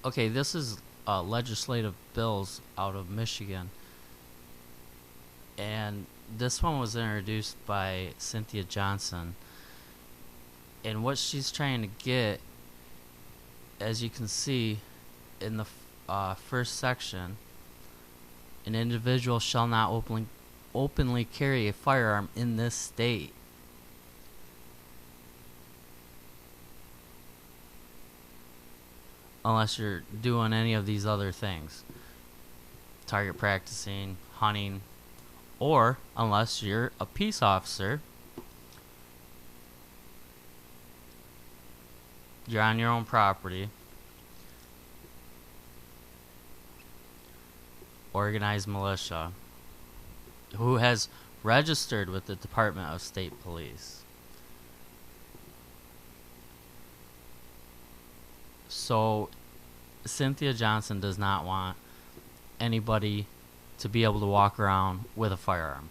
Okay, this is legislative bills out of Michigan, and this one was introduced by Cynthia Johnson. And what she's trying to get, as you can see in the first section, an individual shall not openly carry a firearm in this state. Unless you're doing any of these other things. Target practicing, hunting, or unless you're a peace officer, you're on your own property, organized militia, who has registered with the Department of State Police. So Cynthia Johnson does not want anybody to be able to walk around with a firearm.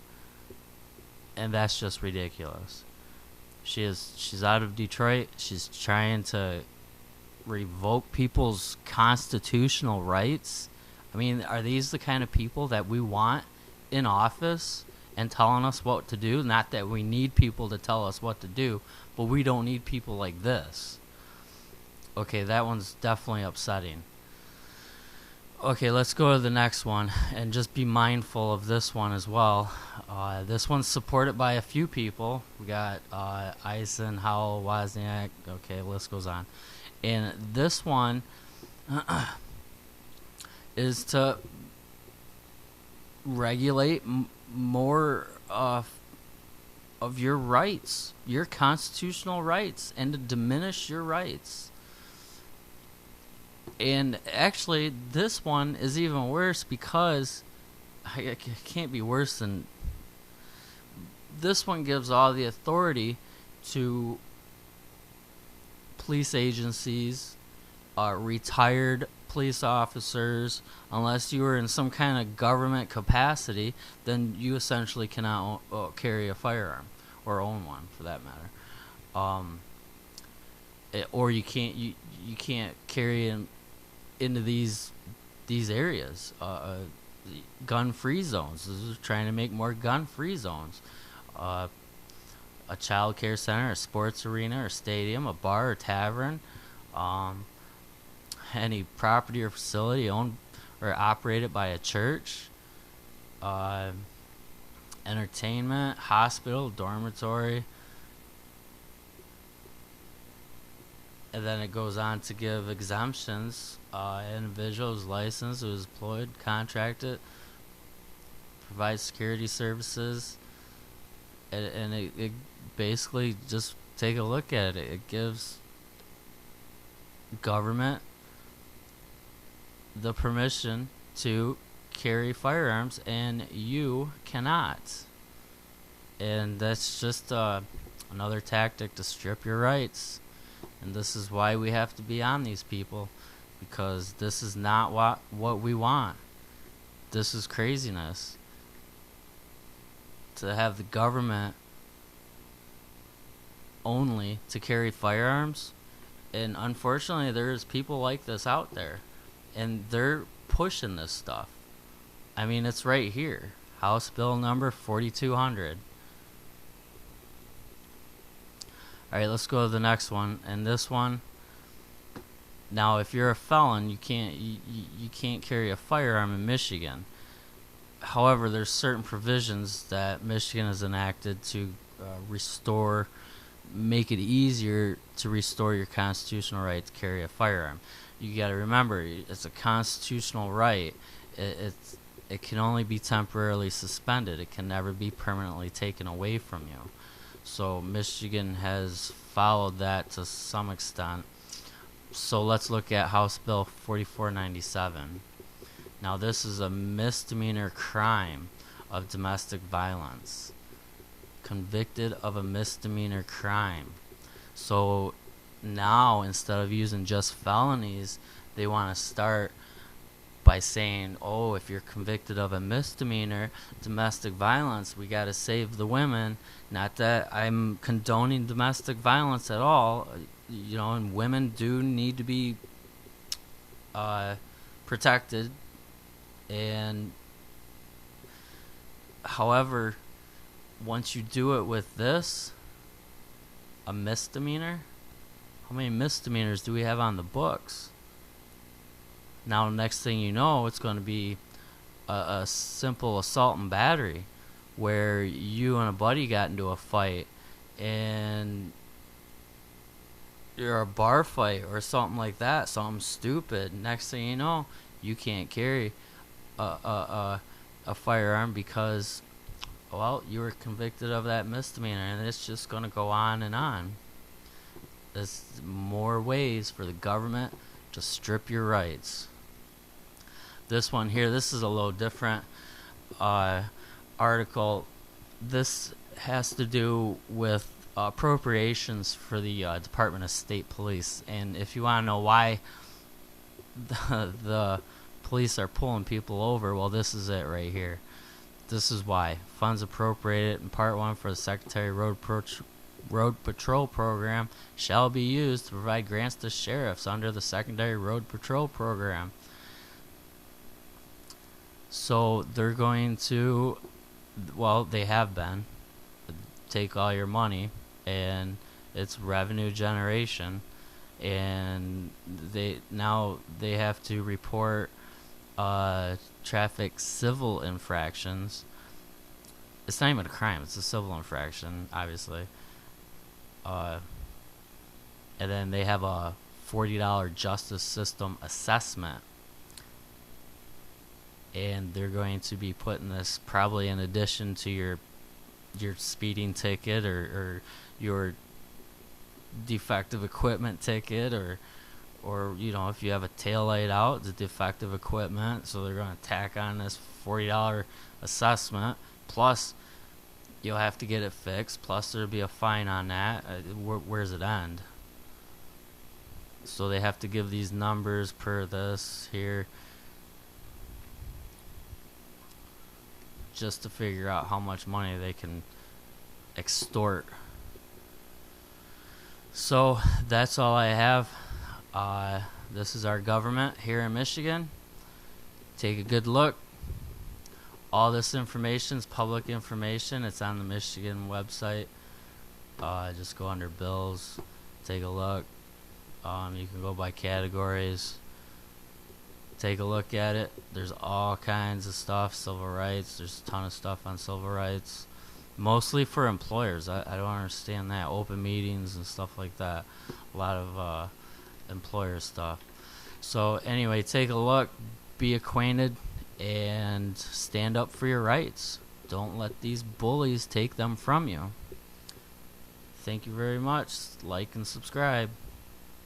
And that's just ridiculous. She's out of Detroit. She's trying to revoke people's constitutional rights. I mean, are these the kind of people that we want in office and telling us what to do? Not that we need people to tell us what to do, but we don't need people like this. Okay, that one's definitely upsetting. Okay, let's go to the next one, and just be mindful of this one as well. This one's supported by a few people. We got Eisenhower, Wozniak. Okay, list goes on. And this one is to regulate more of your rights, your constitutional rights, and to diminish your rights. And actually, this one is even worse because it can't be worse than this one. Gives all the authority to police agencies, retired police officers. Unless you are in some kind of government capacity, then you essentially cannot carry a firearm or own one, for that matter. Or you can't carry into these areas, gun-free zones. This is trying to make more gun-free zones. A child care center, a sports arena or stadium, a bar or tavern, any property or facility owned or operated by a church, entertainment, hospital, dormitory. And then it goes on to give exemptions. Individuals licensed, who is employed, contracted, provide security services. And it basically, just take a look at it. It gives government the permission to carry firearms, and you cannot. And that's just another tactic to strip your rights. And this is why we have to be on these people, because this is not what we want. This is craziness. To have the government only to carry firearms. And unfortunately, there's people like this out there. And they're pushing this stuff. I mean, it's right here. House Bill number 4200. Alright, let's go to the next one. And this one, now if you're a felon, you can't carry a firearm in Michigan. However, there's certain provisions that Michigan has enacted to make it easier to restore your constitutional right to carry a firearm. You got to remember, it's a constitutional right. It can only be temporarily suspended. It can never be permanently taken away from you. So Michigan has followed that to some extent. So let's look at House Bill 4497. Now this is a misdemeanor crime of domestic violence. Convicted of a misdemeanor crime. So now, instead of using just felonies, they want to start by saying, oh, if you're convicted of a misdemeanor domestic violence, we got to save the women. Not that I'm condoning domestic violence at all, and women do need to be uh, protected. And however, once you do it with this, a misdemeanor, how many misdemeanors do we have on the books? Now, next thing you know, it's going to be a simple assault and battery where you and a buddy got into a fight and you're a bar fight or something like that, something stupid. Next thing you know, you can't carry a firearm because, well, you were convicted of that misdemeanor, and it's just going to go on and on. There's more ways for the government to strip your rights. This one here, this is a little different article. This has to do with appropriations for the Department of State Police. And if you want to know why the police are pulling people over, well, this is it right here. This is why. Funds appropriated in Part 1 for the Secretary Road Patrol Program shall be used to provide grants to sheriffs under the Secondary Road Patrol Program. So they're going to, well, they have been, take all your money, and it's revenue generation, and they have to report traffic civil infractions. It's not even a crime, it's a civil infraction, obviously. And then they have a $40 justice system assessment, and they're going to be putting this probably in addition to your speeding ticket or your defective equipment ticket, or you know, if you have a tail light out, it's defective equipment, so they're going to tack on this $40 assessment, plus you'll have to get it fixed, plus there'll be a fine on that. Where's it end? So they have to give these numbers per this here just to figure out how much money they can extort. So that's all I have. This is our government here in Michigan. Take a good look. All this information is public information. It's on the Michigan website. Just go under bills, take a look. You can go by categories. Take a look at it. There's all kinds of stuff. Civil rights. There's a ton of stuff on civil rights. Mostly for employers. I don't understand that. Open meetings and stuff like that. A lot of employer stuff. So anyway, take a look. Be acquainted. And stand up for your rights. Don't let these bullies take them from you. Thank you very much. Like and subscribe.